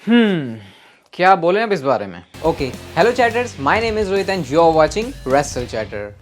क्या बोले अब इस बारे में। Okay, hello chatters, my name is Rohit and you are watching wrestle chatter.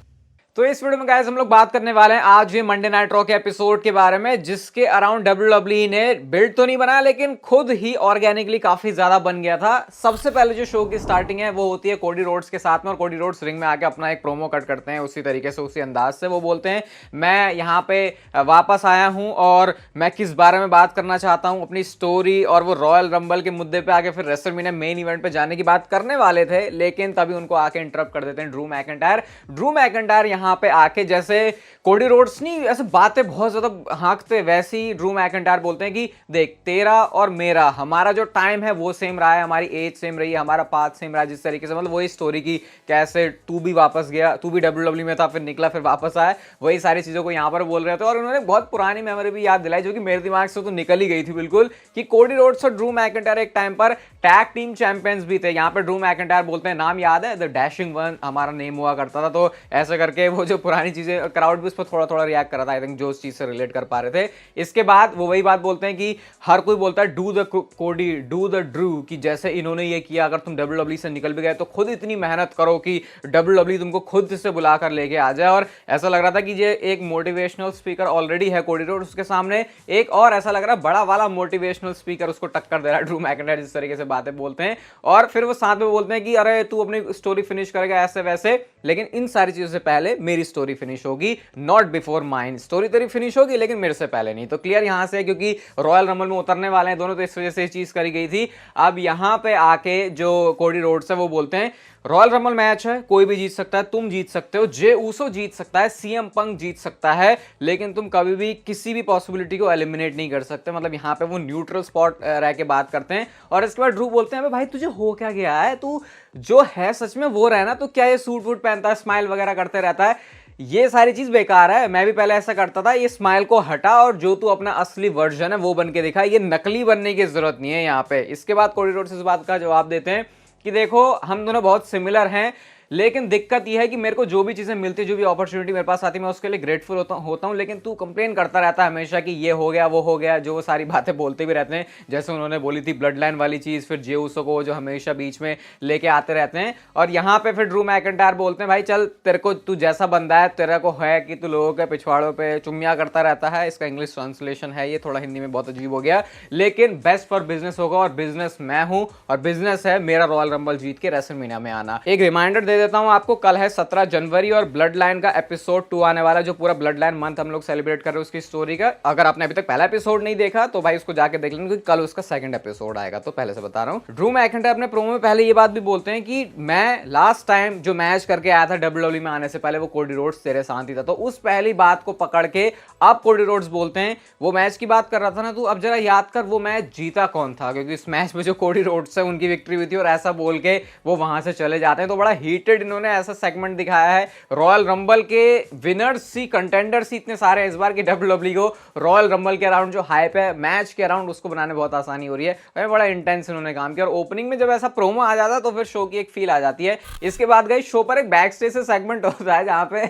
तो इस वीडियो में गाइस हम लोग बात करने वाले हैं आज ये मंडे नाइट रॉ के एपिसोड के बारे में, जिसके अराउंड डब्ल्यूडब्ल्यूई ने बिल्ड तो नहीं बनाया लेकिन खुद ही ऑर्गेनिकली काफी ज्यादा बन गया था। सबसे पहले जो शो की स्टार्टिंग है वो होती है कोडी रोड्स के साथ में, और कोडी रोड्स रिंग में आके अपना एक प्रोमो कट करते हैं उसी तरीके से, उसी अंदाज से। वो बोलते हैं मैं यहाँ पे वापस आया हूँ और मैं किस बारे में बात करना चाहता हूँ, अपनी स्टोरी। और वो रॉयल रंबल के मुद्दे पे आके फिर रेसलमेनिया मेन इवेंट पे जाने की बात करने वाले थे, लेकिन तभी उनको आके इंटरप्ट कर देते हैं ड्रू मैकिंटायर। ड्रू मैकिंटायर यहाँ पे आके जैसे कोडी रोड्स नहीं ऐसे बातें बहुत ज्यादा हाँकते, वैसे ही ड्रू मैकिंटायर बोलते हैं कि देख तेरा और मेरा, हमारा जो टाइम है वो सेम रहा है, हमारी एज सेम रही है, हमारा पाथ सेम रहा है। जिस तरीके से मतलब वही स्टोरी की कैसे तू भी वापस गया, तू भी डब्ल्यूडब्ल्यूई में था, फिर निकला, फिर वापस आया, वही सारी चीजों को यहाँ पर बोल रहे थे। और उन्होंने बहुत पुरानी मेमोरी भी याद दिलाई जो कि मेरे दिमाग से तो निकल ही गई थी बिल्कुल, कि कोडी रोड्स और ड्रू मैकिंटायर एक टाइम पर टैग टीम चैंपियंस भी थे। यहाँ पर ड्रू मैकिंटायर बोलते हैं नाम याद है, द डैशिंग वन हमारा नेम हुआ करता था। तो ऐसे करके वो जो पुरानी चीजें, क्राउड भी उस पर थोड़ा थोड़ा रिएक्ट कर रहा था, आई थिंक जो उस चीज से रिलेट कर पा रहे थे। इसके बाद वो वही बात बोलते हैं कि हर कोई बोलता है डू द कोडी डू द ड्रू, कि जैसे इन्होंने ये किया, अगर तुम डब्ल्यूडब्ल्यूई से निकल भी गए तो खुद इतनी मेहनत करो कि डब्ल्यूडब्ल्यूई तुमको खुद से बुलाकर लेके आ जाए। और ऐसा लग रहा था कि ये एक मोटिवेशनल स्पीकर ऑलरेडी है कोडी रोड्स उसके सामने, एक और ऐसा लग रहा है बड़ा वाला मोटिवेशनल स्पीकर उसको टक्कर दे रहा है ड्रू मैकिंटायर, जिस तरीके से बातें बोलते हैं। और फिर वो साथ में बोलते हैं कि अरे तू अपनी स्टोरी फिनिश करेगा ऐसे वैसे, लेकिन इन सारी चीजों से पहले मेरी स्टोरी फिनिश होगी, नॉट बिफोर माइन। स्टोरी तेरी फिनिश होगी लेकिन मेरे से पहले नहीं। तो क्लियर यहां से, क्योंकि रॉयल रंबल में उतरने वाले हैं दोनों, तो इस वजह से चीज करी गई थी। अब यहां पे आके जो कोडी रोड्स है वो बोलते हैं रॉयल रंबल मैच है, कोई भी जीत सकता है, तुम जीत सकते हो, जे ऊसो जीत सकता है, सीएम पंक जीत सकता है, लेकिन तुम कभी भी किसी भी पॉसिबिलिटी को एलिमिनेट नहीं कर सकते। मतलब यहाँ पे वो न्यूट्रल स्पॉट रह के बात करते हैं। और इसके बाद ड्रू बोलते हैं भाई तुझे हो क्या गया है, तू जो है सच में वो रहना, तो क्या ये सूट वूट पहनता है, स्माइल वगैरह करते रहता है, ये सारी चीज बेकार है। मैं भी पहले ऐसा करता था, ये स्माइल को हटा और जो तू अपना असली वर्जन है वो बन के दिखा, ये नकली बनने की जरूरत नहीं है यहाँ पे। इसके बाद कोडी रोड्स इस बात का जवाब देते हैं कि देखो हम दोनों बहुत सिमिलर हैं, लेकिन दिक्कत यह है कि मेरे को जो भी चीजें मिलती है, जो भी अपॉर्चुनिटी मेरे पास आती है, मैं उसके लिए ग्रेटफुल होता हूं, लेकिन तू कंप्लेन करता रहता है हमेशा कि ये हो गया वो हो गया, जो वो सारी बातें बोलते भी रहते हैं। जैसे उन्होंने बोली थी ब्लड लाइन वाली चीज, फिर जे ऊसो को जो हमेशा बीच में लेके आते रहते हैं। और यहाँ पे फिर ड्रू मैकिंटायर बोलते हैं भाई चल तेरे को, तू जैसा बंदा है, तेरे को है कि तू लोगों के पिछवाड़ों पे चुम्मिया करता रहता है। इसका इंग्लिश ट्रांसलेशन है, ये थोड़ा हिंदी में बहुत अजीब हो गया, लेकिन बेस्ट फॉर बिजनेस होगा, और बिजनेस मैं हूं, और बिजनेस है मेरा रॉयल रंबल जीत के रेसलमेनिया में आना। एक रिमाइंडर दे देता हूं आपको, कल है 17 जनवरी और ब्लड लाइन का एपिसोड 2 आने वाला है, जो पूरा ब्लड लाइन मंथ हम लोग सेलिब्रेट कर रहे हैं उसकी स्टोरी का। अगर आपने अभी तक पहला एपिसोड नहीं देखा तो भाई उसको जाके देख लेना, क्योंकि कल उसका सेकंड एपिसोड आएगा, तो पहले से बता रहा हूं। ड्रू मैकिंटायर अपने प्रोमो में पहले ये बात भी बोलते हैं कि मैं लास्ट टाइम जो मैच करके आया था डब्ल्यूडब्ल्यूई में आने से पहले, वो कोडी रोड्स तेरे साथ ही था। तो उस पहली बात को पकड़ के अब कोडी रोड्स बोलते हैं वो मैच की बात कर रहा था ना तू, अब जरा याद कर वो मैच जीता कौन था, क्योंकि इस मैच में जो कोडी रोड्स है उनकी विक्ट्री हुई थी। और ऐसा बोल के वो वहां से चले जाते हैं। तो बड़ा हीटेड इन्होंने ऐसा सेगमेंट दिखाया है। रॉयल रंबल के विनर्स सी, कंटेंडर्स इतने सारे इस बार की डब्ल्यूडब्ल्यूई को रॉयल रंबल के अराउंड जो हाइप है मैच के अराउंड, उसको बनाने में बहुत आसानी हो रही है। बड़ा इंटेंस इन्होंने काम किया, और ओपनिंग में जब ऐसा प्रोमो आ जाता है तो फिर शो की एक फील आ जाती है। इसके बाद गई शो पर एक बैक स्टेज से सेगमेंट होता है जहां पे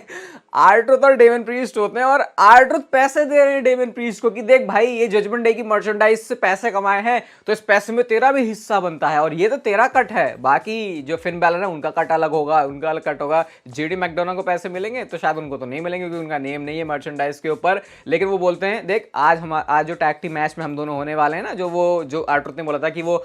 आर-ट्रुथ और डेमन प्रीस्ट होते हैं, और आर-ट्रुथ पैसे दे रहे हैं डेमन प्रीस्ट को कि देख भाई ये जजमेंट डे की मर्चेंडाइज से पैसे कमाए हैं, तो इस पैसे में तेरा भी हिस्सा बनता है, और ये तो तेरा कट है, बाकी जो फिन बैलर है उनका कट अलग होगा, उनका अलग कट होगा। जेडी मैकडोना को पैसे मिलेंगे तो शायद उनको तो नहीं मिलेंगे, क्योंकि उनका नेम नहीं है मर्चेंडाइज के ऊपर। लेकिन वो बोलते हैं देख आज जो टैग टीम मैच में हम दोनों होने वाले हैं ना, जो आर-ट्रुथ ने बोला था कि वो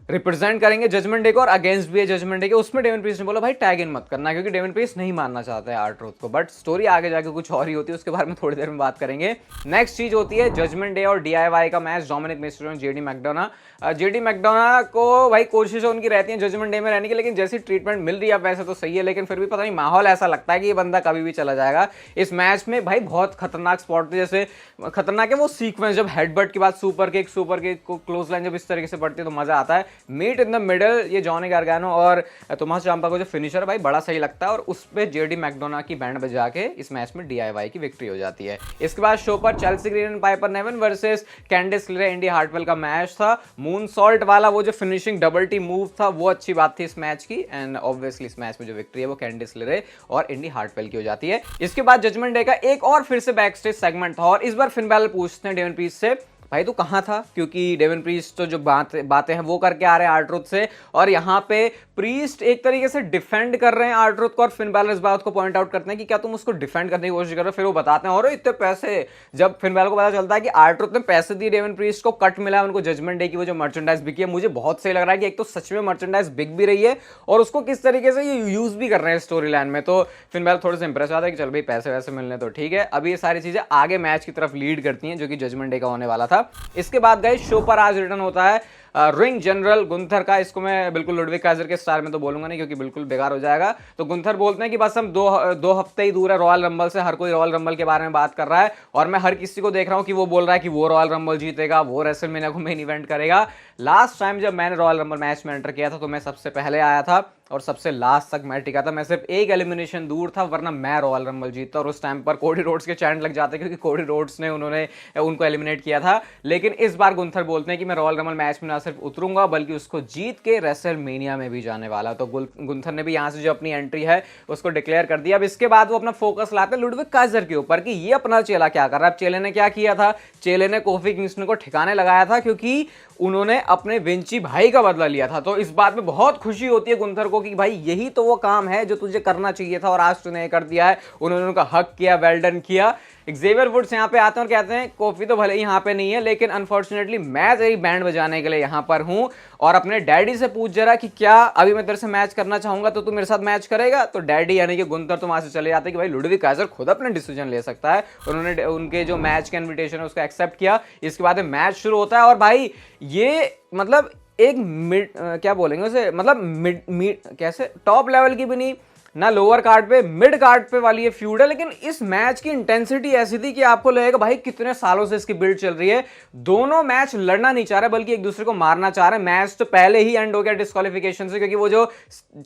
रिप्रेजेंट करेंगे जजमेंट डे को और अगेंस्ट भी है जजमेंट डे के, उसमें डेमन प्रीस्ट ने बोला भाई टैग इन मत करना, क्योंकि डेमन प्रीस्ट नहीं मानना चाहता है आर-ट्रुथ को। बट स्टोरी आगे जाके कुछ और ही होती है, उसके बारे में थोड़ी देर में बात करेंगे। नेक्स्ट चीज होती है जजमेंट डे और डीआईवाई का मैच, डोमिनिक मिस्टेरियो और जेडी मैकडोना। जेडी मैकडोना को भाई कोशिशें उनकी रहती हैं जजमेंट डे में रहने की, लेकिन जैसी ट्रीटमेंट मिल रही है वैसे तो सही है, लेकिन फिर भी पता नहीं माहौल ऐसा लगता है कि ये बंदा कभी भी चला जाएगा। इस मैच में भाई बहुत खतरनाक स्पॉट थे, जैसे खतरनाक है वो सीक्वेंस जब हेडबट के बाद सुपर किक को क्लोज लाइन जब इस तरीके से पड़ती है तो मजा आता है। मीट इन द मिडल, ये जॉनी गार्गानो और टोमास चांपा को जो फिनिशर है भाई बड़ा सही लगता है, और उस पे जेडी मैकडोना की बैंड बजा के इस मैच में डीआईवाई की विक्ट्री हो जाती है। इसके बाद शो पर Chelsea Green and Piper Niven versus Candice LeRae Indi Hartwell का मैच था। मून सॉल्ट वाला वो जो फिनिशिंग डबल टी मूव था वो अच्छी बात थी इस मैच की, एंड ऑब्वियसली इस मैच में जो विक्ट्री है वो कैंडिस लेरे और इंडी हार्टवेल की हो जाती है। इसके बाद जजमेंट डे का एक और फिर से बैक स्टेज सेगमेंट था, और इस बार फिन बैलर पूछते हैं डेमन प्रीस्ट से भाई तू कहाँ था, क्योंकि डेवन प्रीस्ट तो जो बातें हैं वो करके आ रहे हैं आर्ट्रुथ से, और यहाँ पे प्रीस्ट एक तरीके से डिफेंड कर रहे हैं आर्ट्रुथ को, और फिन बैलर इस बात को पॉइंट आउट करते हैं कि क्या तुम उसको डिफेंड करने की कोशिश कर रहे हो। फिर वो बताते हैं और इतने पैसे, जब फिन बैलर को पता चलता है कि आर्ट्रुथ ने पैसे दिए डेवन प्रीस्ट को, कट मिला उनको जजमेंट डे की वो जो मर्चेंडाइज बिकी है, मुझे बहुत सही लग रहा है कि एक तो सच में मर्चेंडाइज बिक भी रही है और उसको किस तरीके से ये यूज भी कर रहे हैं स्टोरी लाइन में। तो फिन बैलर थोड़े से इंप्रेस आता है कि चल भाई पैसे वैसे मिलने तो ठीक है। अभी ये सारी चीजें आगे मैच की तरफ लीड करती हैं जो कि जजमेंट डे का होने वाला था। इसके बाद गए शो पर आज रिटर्न होता है रिंग जनरल गुंथर का। इसको मैं बिल्कुल लुडविग काइजर के स्टार में तो बोलूंगा नहीं क्योंकि बिल्कुल बेकार हो जाएगा। तो गुंथर बोलते हैं कि बस हम दो हफ्ते ही दूर है रॉयल रंबल से, हर कोई रॉयल रंबल के बारे में बात कर रहा है और मैं हर किसी को देख रहा हूं कि वो बोल रहा है कि वो रॉयल रंबल जीतेगा, वो रेसलमेनिया को मेन इवेंट करेगा। लास्ट टाइम जब मैंने रॉयल रंबल मैच में एंटर किया था तो मैं सबसे पहले आया था और सबसे लास्ट तक मैं टिका था, मैं सिर्फ एक एलिमिनेशन दूर था, वरना मैं रॉयल रंबल जीतता। और उस टाइम पर कोडी रोड्स के चैंट लग जाते क्योंकि कोडी रोड्स ने उनको एलिमिनेट किया था। लेकिन इस बार गुंथर बोलते हैं कि मैं रॉयल रंबल मैच में ना सिर्फ उतरूंगा बल्कि उसको जीत के रेसलमेनिया में भी जाने वाला। तो गुंथर ने भी यहाँ से जो अपनी एंट्री है उसको डिक्लेयर कर दिया। अब इसके बाद वो अपना फोकस लाते हैं लुडविग काइजर के ऊपर कि ये अपना चेला क्या कर रहा है। अब चेले ने क्या किया था, चेले ने कोफी किंगस्टन को ठिकाने लगाया था क्योंकि उन्होंने अपने विंची भाई का बदला लिया था। तो इस बात में बहुत खुशी होती है गुंथर को कि भाई यही तो वो काम है जो तुझे करना चाहिए था और आज तूने कर दिया है। उन्होंने उनका हक किया, वेल डन किया। एक्जेवियर वुड्स यहाँ पे आते हैं और कहते हैं कोफी तो भले ही यहाँ पे नहीं है लेकिन अनफॉर्चुनेटली मैं तेरी बैंड बजाने के लिए यहाँ पर हूँ। और अपने डैडी से पूछ जरा कि क्या अभी मैं तेरे से मैच करना चाहूंगा तो तू मेरे साथ मैच करेगा। तो डैडी यानी कि गुंथर तो वहां से चले जाते हैं कि भाई लुडविग काइजर खुद अपने डिसीजन ले सकता है। उन्होंने उनके जो मैच का इन्विटेशन है उसको एक्सेप्ट किया। इसके बाद मैच शुरू होता है और भाई ये मतलब एक मिड क्या बोलेंगे उसे, मतलब मिड कैसे टॉप लेवल की भी नहीं ना लोअर कार्ड पे, मिड कार्ड पे वाली ये फ्यूड है। लेकिन इस मैच की इंटेंसिटी ऐसी थी कि आपको लगेगा भाई कितने सालों से इसकी बिल्ड चल रही है। दोनों मैच लड़ना नहीं चाह रहे बल्कि एक दूसरे को मारना चाह रहे हैं। मैच तो पहले ही एंड हो गया डिस्क्वालिफिकेशन से, क्योंकि वो जो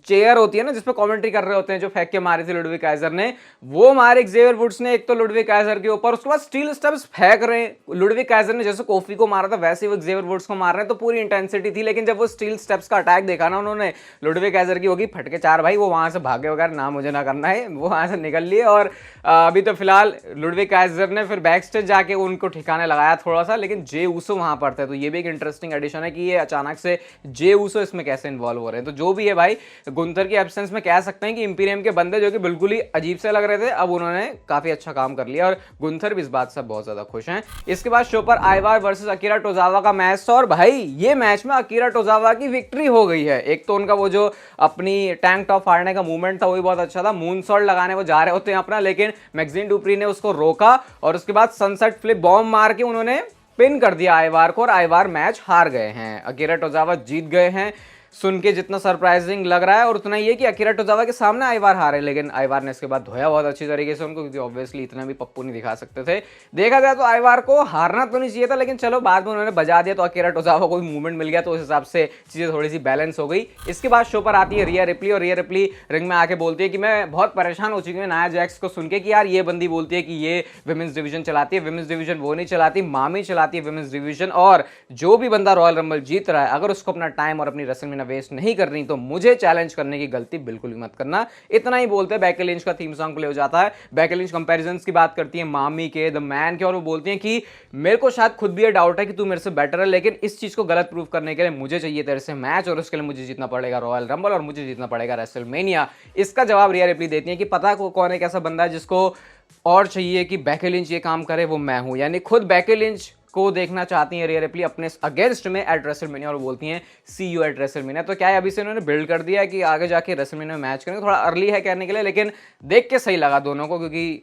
चेयर होती है ना जिसपे कमेंट्री कर रहे होते हैं जो फेंक के मारी थी लुडविग काइजर ने, वो मारे एक्जेवियर वुड्स ने एक तो लुडविग काइजर के ऊपर, उसके बाद स्टील स्टेप्स फेंक रहे हैं। लुडविग काइजर ने जैसे कोफी को मारा था वैसे ही वो एक्जेवियर वुड्स को मार रहे हैं, तो पूरी इंटेंसिटी थी। लेकिन जब वो स्टील स्टेप्स का अटैक देखा ना उन्होंने लुडविग काइजर की होगी फटके चार भाई, वो वहां से भागे वगैरह ना मुझे ना करना है, वो वहां से निकल लिए। और अभी तो फिलहाल लुडविग काइजर ने फिर बैक स्टेज जाके उनको ठिकाने लगाया थोड़ा सा, लेकिन जे ऊसो वहां पर थे। तो ये भी एक इंटरेस्टिंग एडिशन है कि ये अचानक से जे ऊसो इसमें कैसे इन्वॉल्व हो रहे हैं। तो जो भी है भाई गुंथर की एब्सेंस में कह सकते हैं कि इंपीरियम के बंदे जो कि बिल्कुल ही अजीब से लग रहे थे अब उन्होंने काफी अच्छा काम कर लिया और गुंथर भी इस बात से बहुत ज्यादा खुश हैं। इसके बाद शो पर आइवार वर्सेस अकीरा टोजावा का मैच था और भाई ये मैच में अकीरा टोजावा की विक्ट्री हो गई है। एक तो उनका वो जो अपनी टैंक टॉप फाड़ने का मूवमेंट था वो भी बहुत अच्छा था, मून सॉल्ट लगाने वो जा रहे होते हैं अपना, लेकिन मैक्सिन डुप्री ने उसको रोका और उसके बाद सनसेट फ्लिप बॉम्ब मार के उन्होंने पिन कर दिया आइवार को और आइवार मैच हार गए हैं। अकीरा टोजावा जीत गए हैं। सुन के जितना सरप्राइजिंग लग रहा है और उतना ये कि अकीरा टोजावा के सामने आइवार हारे, लेकिन आइवार ने इसके बाद धोया बहुत अच्छी तरीके से उनको, क्योंकि ऑब्वियसली इतना भी पप्पू नहीं दिखा सकते थे। देखा जाए तो आइवार को हारना तो नहीं चाहिए था, लेकिन चलो बाद में उन्होंने बजा दिया तो अकीरा टोजावा को भी मूवमेंट मिल गया तो उस हिसाब से चीजें थोड़ी सी बैलेंस हो गई। इसके बाद शो पर आती है रिया रिप्ली और रिया रिप्ली रिंग में आके बोलती है कि मैं बहुत परेशान हो चुकी हूँ नाया जैक्स को सुन के कि यार ये बंदी बोलती है कि ये विमेंस डिवीजन चलाती है। विमेंस डिवीजन वो नहीं चलाती, मामी चलाती है विमेंस डिवीजन। और जो भी बंदा रॉयल रंबल जीत रहा है अगर उसको अपना टाइम और अपनी रेसलमेनिया वेस्ट नहीं करनी तो मुझे चैलेंज करने की गलती बिल्कुल भी मत करना। इतना ही बोलते हैं। बेकी लिंच का थीम सॉन्ग प्ले हो जाता है। बेकी लिंच कंपैरिजंस की बात करती है मामी के, द मैन के, और वो बोलती हैं कि मेरे को शायद खुद भी ये डाउट है कि तू मेरे से बेटर है, लेकिन इस चीज को गलत प्रूव करने के लिए मुझे चाहिए तेरे से मैच और उसके लिए मुझे जीतना पड़ेगा रॉयल रंबल और मुझे जीतना पड़ेगा रेसलमेनिया। इसका जवाब रिया रिप्ली देती है कि पता कौन एक ऐसा बंदा है जिसको और चाहिए कि बेकी लिंच ये काम करे, वो मैं हूं। यानी खुद बेकी लिंच को देखना चाहती हैं रिया रिप्ली अपने अगेंस्ट में एट रेसलमेनिया और बोलती हैं सी यू एट रेसलमेनिया। तो क्या है अभी से उन्होंने बिल्ड कर दिया है कि आगे जाके रेसलमेनिया में मैच करेंगे। थोड़ा अर्ली है कहने के लिए, लेकिन देख के सही लगा दोनों को, क्योंकि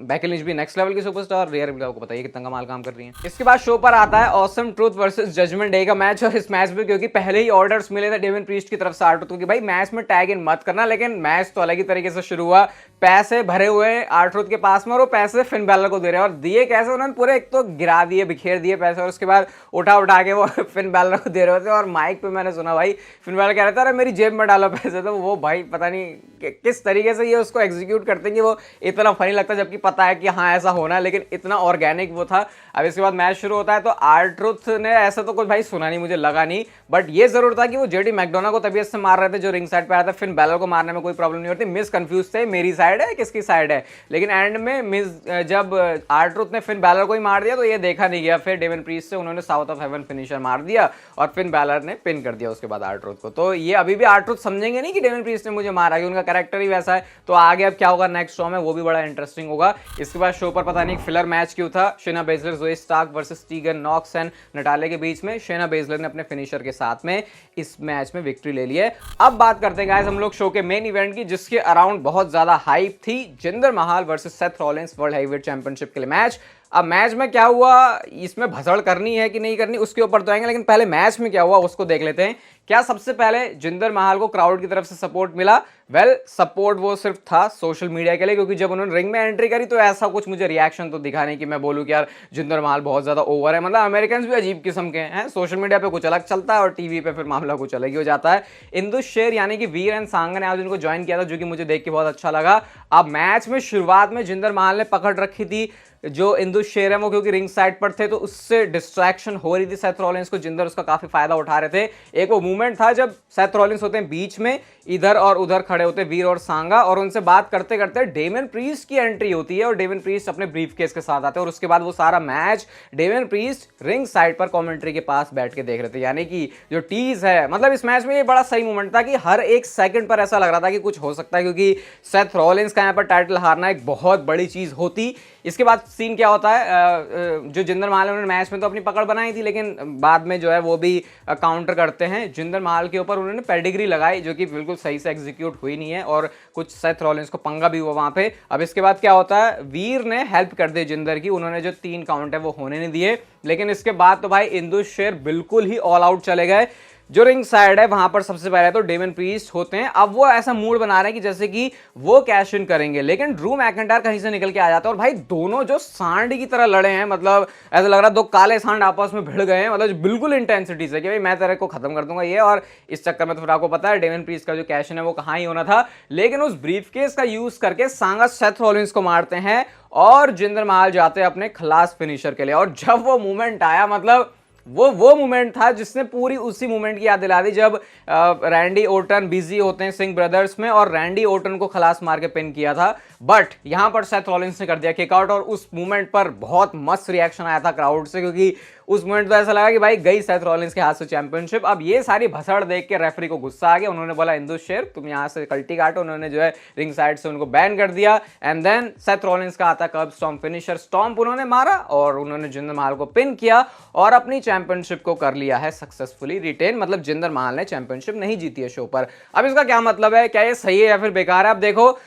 बेकी लिंच भी नेक्स्ट लेवल की सुपरस्टार और रिया रिप्ली आपको बताइए कितना कमाल काम कर रही है। इसके बाद शो पर आता है Awesome Truth versus Judgment Day का मैच। और इस मैच में क्योंकि पहले ही ऑर्डर्स मिले थे डेवन प्रीस्ट की तरफ से आर्ट्रुथ कि भाई मैच में टैग इन मत करना, लेकिन मैच तो अलग ही तरीके से शुरू हुआ। पैसे भरे हुए आर्ट्रुथ के पास में और वो पैसे फिन बैलर को दे रहे हैं। और दिए कैसे, उन्होंने पूरे एक तो गिरा दिए, बिखेर दिए पैसे, और उसके बाद उठा के वो फिन बैलर को दे रहे होते। और माइक पे मैंने सुना भाई फिन बैलर कह रहा था अरे मेरी जेब में डालो पैसे, तो वो भाई पता नहीं किस तरीके से ये उसको एग्जीक्यूट करते हैं कि वो इतना फनी लगता है, जबकि पता है कि हाँ ऐसा होना है, लेकिन इतना ऑर्गेनिक वो था। अब इसके बाद मैच शुरू होता है तो R-Truth ने ऐसा तो कुछ भाई सुना नहीं, मुझे लगा नहीं, बट ये जरूर था कि वो जेडी मैकडोना को तबीयत से मार रहे थे जो रिंग साइड पे आया था। फिन बैलर को मारने में कोई प्रॉब्लम नहीं होती, मिस कंफ्यूज थे मेरी साइड है किसकी साइड है, लेकिन एंड में मिस जब R-Truth ने फिन बैलर को ही मार दिया तो ये देखा नहीं गया। फिर डेमन प्रीस्ट से उन्होंने साउथ ऑफ हेवन फिनिशर मार दिया और फिन बैलर ने पिन कर दिया उसके बाद R-Truth को। तो ये अभी भी R-Truth समझेंगे नहीं कि डेमन प्रीस्ट ने मुझे मारा, कि उनका कैरेक्टर ही वैसा है। तो आगे अब क्या होगा नेक्स्ट शो में वो भी बड़ा इंटरेस्टिंग होगा। इसके बाद शो पर पता नहीं फिलर मैच क्यों था, Shayna Baszler Zoey Stark versus Tegan Nox and Natalya के बीच में। शेना बेजलर ने अपने फिनिशर के साथ में इस मैच में विक्ट्री ले ली है। अब बात करते हैं गाइस हम लोग शो के मेन इवेंट की, जिसके अराउंड बहुत ज्यादा हाइप थी। जिंदर महल versus Seth Rollins world heavyweight championship के लिए मैच। अब मैच में क्या हुआ, इसमें भसड़ करनी है कि नहीं करनी उसके ऊपर तो आएंगे, लेकिन पहले मैच में क्या हुआ उसको देख लेते हैं। क्या सबसे पहले जिंदर महल को क्राउड की तरफ से सपोर्ट मिला? वेल सपोर्ट वो सिर्फ था सोशल मीडिया के लिए, क्योंकि जब उन्होंने रिंग में एंट्री करी तो ऐसा कुछ मुझे रिएक्शन तो दिखा नहीं कि मैं बोलूं कि यार जिंदर महल बहुत ज्यादा ओवर है। मतलब अमेरिकन भी अजीब किस्म के हैं, सोशल मीडिया पे कुछ अलग चलता है और टीवी पे फिर मामला कुछ अलग ही हो जाता है। इंदु शेर यानी कि वीर एंड सांगा ने आज उनको ज्वाइन किया था, जो कि मुझे देख के बहुत अच्छा लगा। अब मैच में शुरुआत में जिंदर महल ने पकड़ रखी थी जो इंदु शेर है वो, क्योंकि रिंग साइड पर थे तो उससे डिस्ट्रैक्शन हो रही थी सेथ रॉलिंस को। जिंदर उसका काफी फायदा उठा रहे थे। एक वो मूवमेंट था जब सेथ रॉलिंस होते हैं बीच में, इधर और उधर खड़े होते वीर और सांगा, और उनसे बात करते करते डेमन प्रीस्ट की एंट्री होती है और डेमन प्रीस्ट अपने ब्रीफकेस के साथ आते हैं। और उसके बाद वो सारा match Damian Priest ring side पर कमेंट्री के पास बैठ के देख रहे थे। यानी कि जो टीज है, मतलब इस मैच में ये बड़ा सही मूवमेंट था कि हर एक सेकंड पर ऐसा लग रहा था कि कुछ हो सकता है, क्योंकि सेथ रॉलिंस का यहाँ पर टाइटल हारना एक बहुत बड़ी चीज होती। इसके बाद सीन क्या होता है, जो जिंदर महल उन्होंने मैच में तो अपनी पकड़ बनाई थी, लेकिन बाद में जो है वो भी काउंटर करते हैं जिंदर महल के ऊपर। उन्होंने पेडिग्री लगाई जो कि बिल्कुल सही से एग्जीक्यूट हुई नहीं है और कुछ सेथ रॉलिंस को पंगा भी हुआ वहां पे। अब इसके बाद क्या होता है, वीर ने हेल्प कर दी जिंदर की, उन्होंने जो 3 काउंट है वो होने नहीं दिए। लेकिन इसके बाद तो भाई इंदु शेर बिल्कुल ही ऑल आउट चले गए। जो रिंग साइड है वहां पर सबसे पहले तो डेमन प्रीस्ट होते हैं। अब वो ऐसा मूड बना रहे हैं कि जैसे कि वो कैश इन करेंगे, लेकिन ड्रू मैकिंटायर कहीं से निकल के आ जाता है और भाई दोनों जो सांड की तरह लड़े हैं, मतलब ऐसा लग रहा है 2 काले सांड आपस में भिड़ गए हैं। मतलब बिल्कुल इंटेंसिटी से कि भाई मैं तेरे को खत्म कर दूंगा ये। और इस चक्कर में तो फिर आपको पता है डेमन प्रीस्ट का जो कैश इन है वो कहां ही होना था, लेकिन उस ब्रीफकेस का यूज करके सांगा सेथ रॉलिंस को मारते हैं और जिंदर महल जाते हैं अपने खलास फिनिशर के लिए। और जब वो मूवमेंट आया, मतलब वो मोमेंट था जिसने पूरी उसी मोमेंट की याद दिला दी जब रैंडी ओर्टन बिजी होते हैं सिंह ब्रदर्स में और रैंडी ओर्टन को खलास मार के पिन किया था। बट यहां पर सेथ रॉलिंस ने कर दिया किक आउट और उस मोमेंट पर बहुत मस्त रिएक्शन आया था क्राउड से, क्योंकि उस मोमेंट तो ऐसा लगा कि भाई गई सेथ रॉलिंस के हाथ से चैंपियनशिप। अब ये सारी भसड़ देख के रेफरी को गुस्सा आ गया, उन्होंने बोला इंदु शेर तुम यहां से कल्टी काटो। उन्होंने जो है रिंग साइड से उनको बैन कर दिया। एंड देन सेथ रॉलिंस का आता कर्ब स्टॉम्प फिनिशर, स्टॉम्प उन्होंने मारा और उन्होंने जिंदर महल को पिन किया और अपनी चैंपियनशिप को कर लिया है सक्सेसफुली रिटेन। मतलब जिंदर महल ने चैंपियनशिप नहीं जीती है शो पर। अब इसका क्या मतलब है, क्या ये सही है या फिर बेकार है? अब देखो,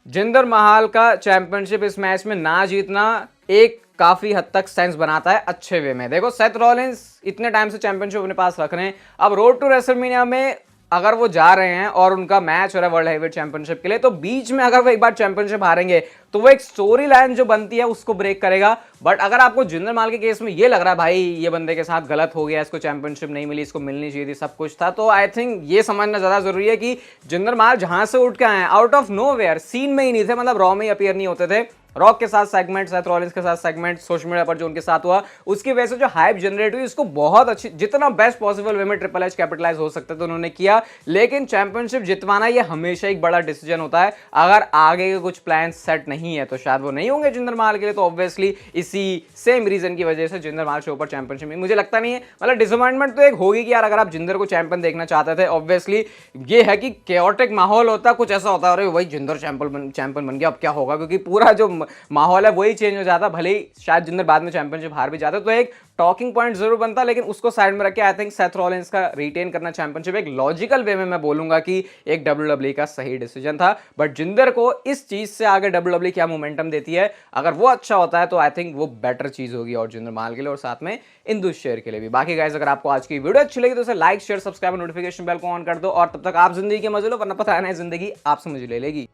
जिंदर महल का चैंपियनशिप इस मैच में ना जीतना एक काफी हद तक सेंस बनाता है अच्छे वे में। देखो सेथ रॉलिंस इतने टाइम से चैंपियनशिप अपने पास रख रहे हैं, अब रोड टू रेसलमेनिया में अगर वो जा रहे हैं और उनका मैच हो रहा है वर्ल्ड हेवीवेट चैंपियनशिप के लिए, तो बीच में अगर वो एक बार चैंपियनशिप हारेंगे तो वो एक स्टोरी लाइन जो बनती है उसको ब्रेक करेगा। बट अगर आपको जिंदर महल के केस में ये लग रहा है भाई ये बंदे के साथ गलत हो गया, इसको चैंपियनशिप नहीं मिली, इसको मिलनी चाहिए थी, सब कुछ था, तो आई थिंक ये समझना ज्यादा जरूरी है कि जिंदर महल जहां से उठ के आए आउट ऑफ नोवेयर, सीन में ही नहीं थे, मतलब रॉ में ही अपीयर नहीं होते थे। रॉक के साथ सेगमेंट, सेथ रॉलिंस के साथ सेगमेंट, सोशल मीडिया पर जो उनके साथ हुआ उसकी वजह से जो हाइप जनरेट हुई उसको बहुत अच्छी, जितना बेस्ट पॉसिबल वे में ट्रिपल एच कैपिटलाइज हो सकता है तो उन्होंने किया। लेकिन चैंपियनशिप जितवाना ये हमेशा एक बड़ा डिसीजन होता है। अगर आगे के कुछ प्लान सेट नहीं है तो शायद वो नहीं होंगे जिंदर महल के लिए। तो ऑब्वियसली इसी सेम रीजन की वजह से जिंदर महल शो पर चैंपियनशिप में मुझे लगता नहीं है, मतलब डिसअपॉइंटमेंट तो एक होगी कि यार अगर आप जिंदर को चैंपियन देखना चाहते थे, ऑब्वियसली ये है कि केओटिक माहौल होता, कुछ ऐसा होता है अरे वही जिंदर चैंपियन बन गया अब क्या होगा, क्योंकि पूरा जो माहौल है वही चेंज हो जाता, भले ही शायद जिंदर बाद में चैंपियनशिप हार भी जाते तो एक टॉकिंग पॉइंट जरूर बनता। लेकिन उसको साइड में रख के आई थिंक सेथ रॉलिंस का रिटेन करना चैंपियनशिप एक लॉजिकल वे में मैं बोलूंगा कि एक डब्ल्यूडब्ल्यूई का सही डिसीजन था। बट जिंदर को इस चीज से आगे डब्ल्यूडब्ल्यूई क्या मोमेंटम देती है, अगर वो अच्छा होता है तो आई थिंक वो बेटर चीज होगी और जिंदर महल के लिए और साथ में इंदु शेर के लिए भी। बाकी गाइस अगर आपको आज की वीडियो अच्छी लगी तो उसे like share subscribe notification bell को ऑन कर दो और तब तक आप जिंदगी के मजे लो, वरना पता है जिंदगी आपसे मुझे ले लेगी।